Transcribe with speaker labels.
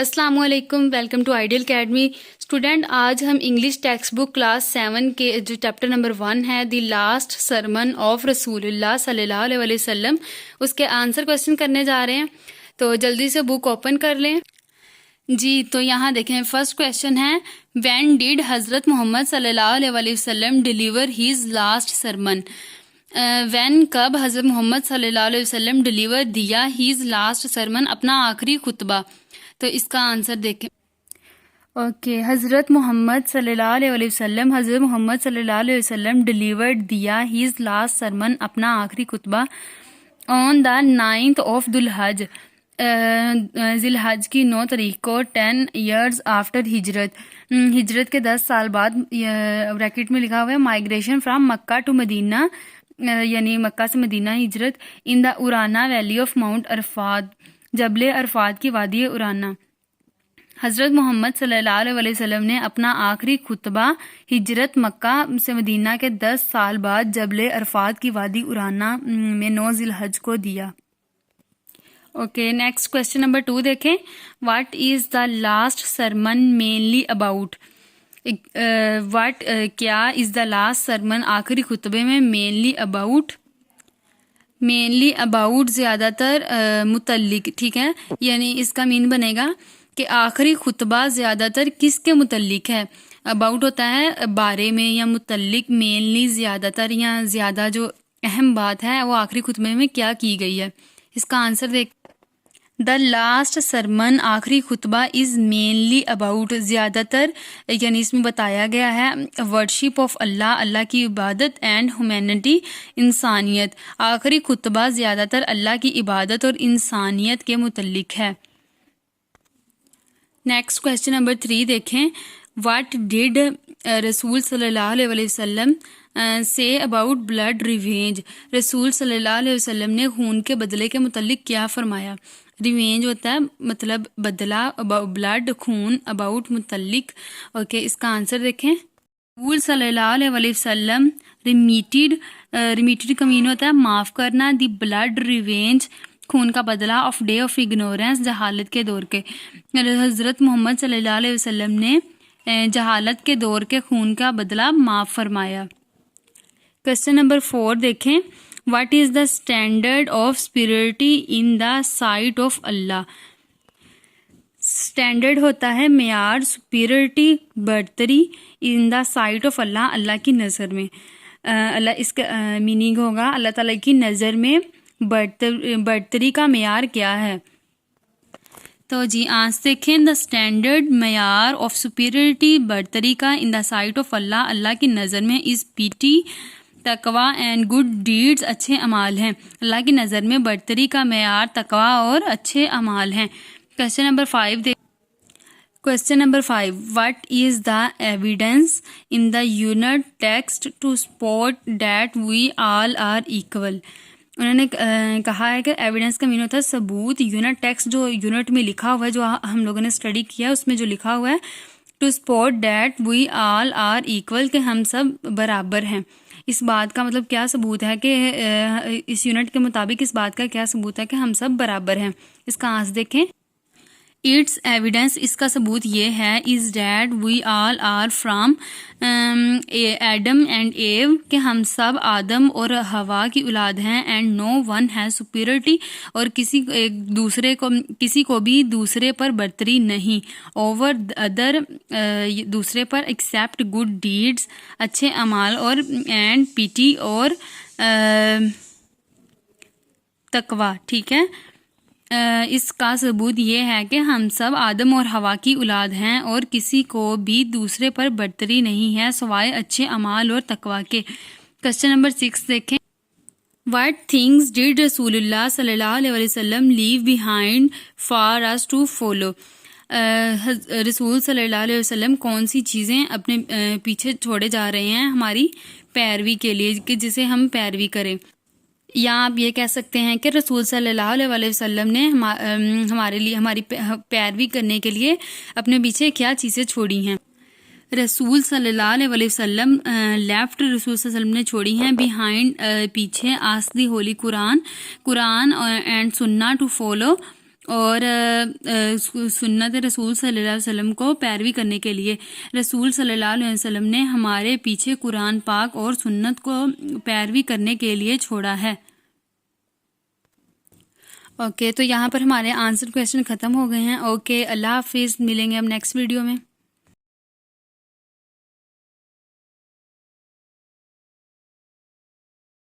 Speaker 1: السلام علیکم، welcome to ideal academy student. آج ہم انگلش ٹیکسٹ بک کلاس 7 کے جو چیپٹر نمبر 1 ہے دی لاسٹ سرمن آف رسول اللہ صلی اللہ علیہ وسلم اس کے آنسر کویسچن کرنے جا رہے ہیں. تو جلدی سے بک اوپن کر لیں جی. تو یہاں دیکھیں فرسٹ کویسچن ہے وین ڈیڈ حضرت محمد صلی اللہ علیہ وسلم deliver has lost sermon. When کب حضرت محمد صلی اللہ علیہ وسلم ڈیلیور دیا ہیز لاسٹ سرمن اپنا آخری خطبہ. تو اس کا آنسر دیکھیں. اوکے حضرت محمد صلی اللہ علیہ وسلم ڈیلیورڈ دیا ہیز لاسٹ سرمن اپنا آخری خطبہ آن دا 9th آف ذی الحج ذی الحج کی 9 تاریخ کو 10 years آفٹر ہجرت کے 10 سال بعد. بریکٹ میں لکھا ہوا ہے مائگریشن فرام مکہ ٹو مدینہ یعنی مکہ سے مدینہ ہجرت ان دا ارانا ویلی آف ماؤنٹ عرفات جبل عرفات کی وادی ارانا. حضرت محمد صلی اللہ علیہ وسلم نے اپنا آخری خطبہ ہجرت مکہ سے مدینہ کے 10 سال بعد جبل عرفات کی وادی ارانا میں 9 ذی الحج کو دیا. اوکے نیکسٹ کویسچن نمبر 2 دیکھیں. What is the last sermon mainly about. کیا از دا لاسٹ سرمن آخری خطبے میں مینلی اباؤٹ زیادہ تر متعلق. ٹھیک ہے یعنی اس کا مین بنے گا کہ آخری خطبہ زیادہ تر کس کے متعلق ہے. اباؤٹ ہوتا ہے بارے میں یا متعلق. مینلی زیادہ تر یا زیادہ جو اہم بات ہے وہ آخری خطبے میں کیا کی گئی ہے. اس کا آنسر دیکھ. دا لاسٹ سرمن آخری خطبہ از مینلی اباؤٹ زیادہ تر یعنی اس میں بتایا گیا ہے ورشپ آف اللہ کی عبادت اینڈ ہیومینٹی انسانیت. آخری خطبہ زیادہ تر اللہ کی عبادت اور انسانیت کے متعلق ہے. نیکسٹ کویسچن نمبر 3 دیکھیں. واٹ ڈیڈ رسول صلی اللہ علیہ وسلم سے اباؤٹ بلڈ ریونج. رسول صلی اللہ علیہ وسلم نے خون کے بدلے کے متعلق کیا فرمایا. ریونج ہوتا ہے مطلب بدلہ, بلڈ خون, اباؤٹ متعلق. اوکے اس کا آنسر دیکھیں. رسول صلی اللہ علیہ وسلم ریمیٹڈ کا مین ہوتا ہے معاف کرنا. دی بلڈ ریونج خون کا بدلہ آف ڈے آف اگنورینس جہالت کے دور کے. حضرت محمد صلی اللہ علیہ وسلم نے جہالت کے دور کے خون کا بدلہ معاف فرمایا. کویسچن نمبر 4 دیکھیں. What is the standard of superiority in the sight of Allah. Standard ہوتا ہے معیار, سپیریٹی برتری, ان دا سائٹ آف اللہ کی نظر میں. اس کا میننگ ہوگا اللہ تعالیٰ کی نظر میں برتری کا معیار کیا ہے. تو جی آنسر دیکھیں. دا اسٹینڈرڈ معیار آف سپیریٹی برتری کا ان دا سائٹ آف اللہ کی نظر میں از پیٹی تقوی اینڈ گڈ ڈیڈز اچھے اعمال ہیں. اللہ کی نظر میں برتری کا معیار تقوی اور اچھے اعمال ہیں. کویسچن نمبر 5 دیکھ. Question number 5 what is the evidence in the unit text to support that we all are equal. انہوں نے کہا ہے کہ ایویڈنس کا مین ہوتا ہے ثبوت. یونٹ ٹیکسٹ جو یونٹ میں لکھا ہوا ہے جو ہم لوگوں نے اسٹڈی کیا اس میں جو لکھا ہوا ہے to support that we all are equal کہ ہم سب برابر ہیں. اس بات کا مطلب کیا ثبوت ہے کہ اس یونٹ کے مطابق اس بات کا کیا ثبوت ہے کہ ہم سب برابر ہیں. اس کا آنسر دیکھیں. اٹس ایویڈنس اس کا ثبوت یہ ہے is that we all are from Adam and Eve کہ ہم سب آدم اور ہوا کی اولاد ہیں. And no one has superiority اور کسی کو بھی دوسرے پر برتری نہیں. اوور ادر دوسرے پر ایکسیپٹ گڈ ڈیڈز اچھے اعمال اور اینڈ پیٹی اور تقوی. ٹھیک ہے اس کا ثبوت یہ ہے کہ ہم سب آدم اور ہوا کی اولاد ہیں اور کسی کو بھی دوسرے پر برتری نہیں ہے سوائے اچھے اعمال اور تقوی کے. کویسچن نمبر 6 دیکھیں. واٹ تھنگز ڈیڈ رسول اللہ صلی اللہ علیہ وسلم leave behind for us to follow. رسول صلی اللہ علیہ وسلم کون سی چیزیں اپنے پیچھے چھوڑے جا رہے ہیں ہماری پیروی کے لیے کہ جسے ہم پیروی کریں. یا آپ یہ کہہ سکتے ہیں کہ رسول صلی اللہ علیہ وسلم نے ہمارے لیے ہماری پیروی کرنے کے لیے اپنے پیچھے کیا چیزیں چھوڑی ہیں. رسول صلی اللہ علیہ وسلم لیفٹ رسول صلی اللہ علیہ وسلم نے چھوڑی ہیں بیہائنڈ پیچھے آس دی ہولی قرآن اینڈ سننا ٹو فالو اور سنت رسول صلی اللہ علیہ وسلم کو پیروی کرنے کے لیے رسول صلی اللہ علیہ وسلم نے ہمارے پیچھے قرآن پاک اور سنت کو پیروی کرنے کے لیے چھوڑا ہے۔ اوکے، تو یہاں پر ہمارے آنسر کویسچن ختم ہو گئے ہیں۔ اوکے، اللہ حافظ، ملیں گے اب نیکسٹ ویڈیو میں۔